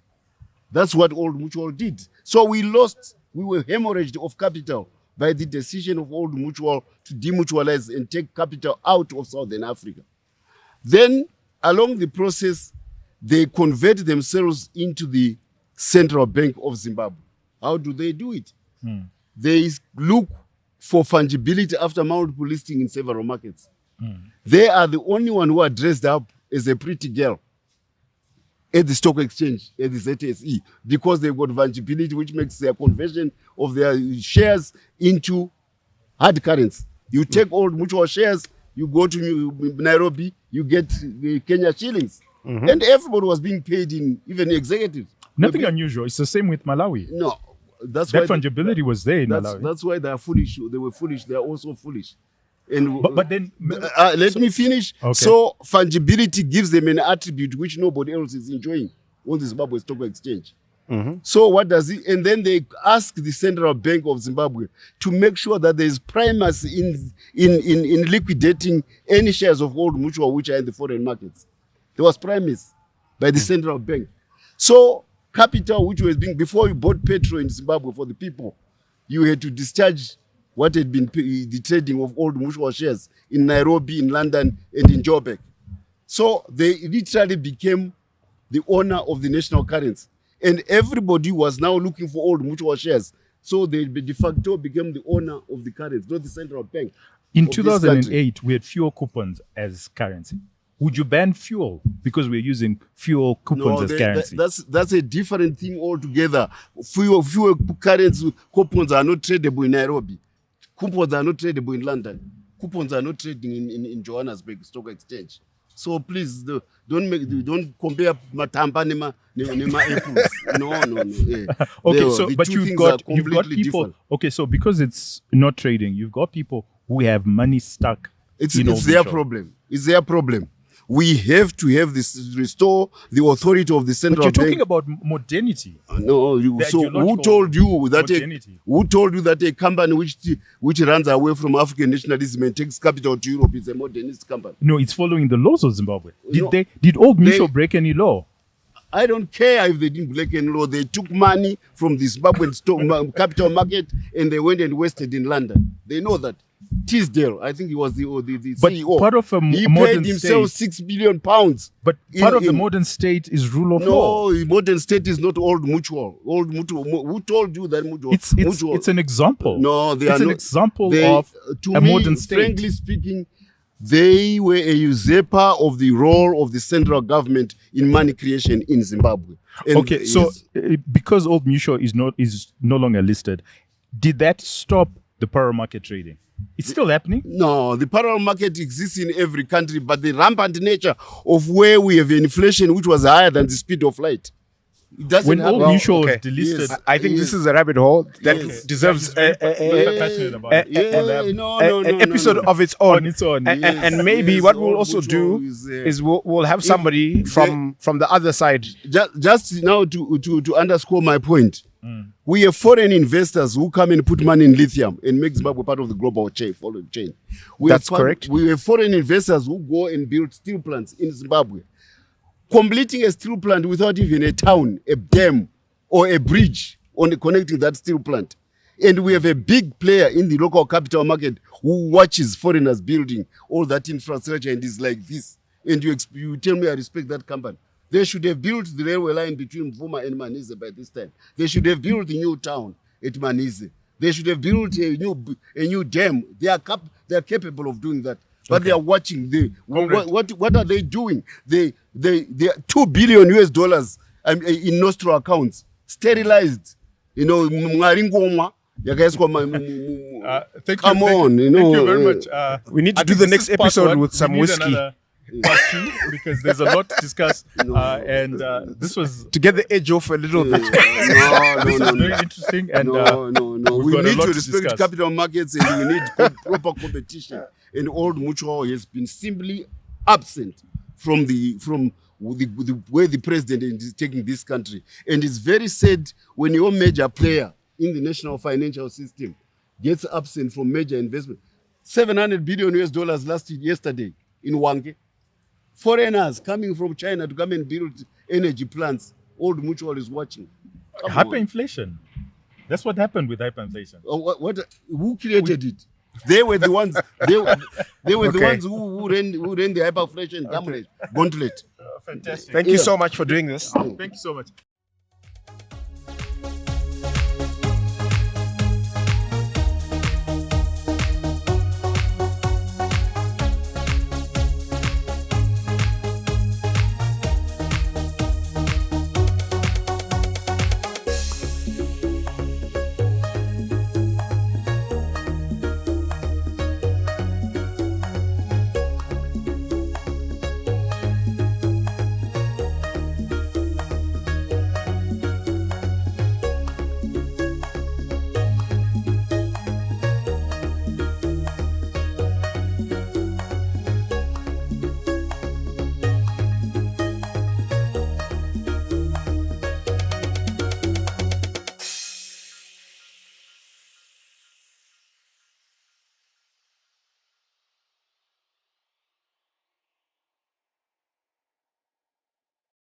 That's what Old Mutual did. So we were hemorrhaged of capital by the decision of Old Mutual to demutualize and take capital out of Southern Africa. Then, along the process, they convert themselves into the Central Bank of Zimbabwe. How do they do it? They look for fungibility after multiple listing in several markets. They are the only one who are dressed up as a pretty girl at the stock exchange, at the ZSE, because they've got fungibility, which makes their conversion of their shares into hard currency. You take Old Mutual shares, you go to Nairobi, you get the Kenya shillings. And everybody was being paid in, even executives. Nothing unusual. It's the same with Malawi. No. That fungibility was there in Malawi. That's why they are foolish. They were foolish. They are also foolish. And but then let me finish. Okay. So fungibility gives them an attribute which nobody else is enjoying on the Zimbabwe Stock Exchange. So what does it? And then they ask the Central Bank of Zimbabwe to make sure that there is primacy in liquidating any shares of Old Mutual which are in the foreign markets. There was primacy by the Central Bank. So capital which was being, before you bought petrol in Zimbabwe for the people, you had to discharge what had been the trading of Old Mutual shares in Nairobi, in London, and in Joburg. So they literally became the owner of the national currency. And everybody was now looking for Old Mutual shares. So they de facto became the owner of the currency, not the central bank. In 2008, we had fuel coupons as currency. Would you ban fuel because we're using fuel coupons as currency? That's a different thing altogether. Fuel currency coupons are not tradable in Nairobi. Coupons are not tradable in London. Coupons are not trading in Johannesburg Stock Exchange. So please don't compare matamba nema apples. No. Okay, so but you've got people. Different. Okay, so because it's not trading, you've got people who have money stuck. It's their problem. It's their problem. We have to have this, restore the authority of the central bank. But you're talking about modernity. No, so who told you that a company which runs away from African nationalism and takes capital to Europe is a modernist company? No, it's following the laws of Zimbabwe. Did Old Mutual break any law? I don't care if they didn't break any law. They took money from the Zimbabwean capital market and they went and wasted in London. They know that. Tisdale, I think he was the But CEO. part of a He modern paid himself state, £6 billion. but part of the modern state is rule of law. No, modern state is not old mutual. Old mutual. Who told you that mutual? It's an example. No, they it's are an not. example They, of to a me, modern state. frankly speaking, they were a usurper of the role of the central government in money creation in Zimbabwe. And Okay, so because Old Mutual is no longer listed, did that stop the power market trading? It's still happening. no, the parallel market exists in every country, but the rampant nature of where we have inflation, which was higher than the speed of light, it doesn't When happen. Old Mutual okay. was delisted, Yes. I think this is a rabbit hole that Yes. deserves We're passionate about it. an episode of its own. On its own. And maybe yes, what we'll Old also Mutual do is, we'll have somebody from the other side. Just now to underscore my point, we have foreign investors who come and put money in lithium and make Zimbabwe part of the global chain. That's correct. We have foreign investors who go and build steel plants in Zimbabwe. Completing a steel plant without even a town, a dam, or a bridge connecting that steel plant. And we have a big player in the local capital market who watches foreigners building all that infrastructure and is like this. And you tell me I respect that company. They should have built the railway line between Mvuma and Manise by this time. They should have built the new town at Manise. They should have built a new dam. They are capable of doing that. But they are watching. What are they doing? They $2 billion US in nostro accounts sterilized. You know, come on, you know. Thank you very much. We need to I do think the this next is part episode one. with some We need whiskey. another part two, because there's a lot to discuss. This was To get the edge off a little bit. this was very interesting. And no. we've We got a need lot to to respect discuss. capital markets and we need proper competition. And Old Mutual has been simply absent from the way the president is taking this country. And it's very sad when your major player in the national financial system gets absent from major investment. $700 billion US yesterday in Wange. Foreigners coming from China to come and build energy plants. Old Mutual is watching. Come on. hyperinflation. That's what happened with hyperinflation. Who created it? They were the ones. They were the Okay. ones who ran the hyperinflation gauntlet. Fantastic. Thank you so much for doing this. Thank you so much.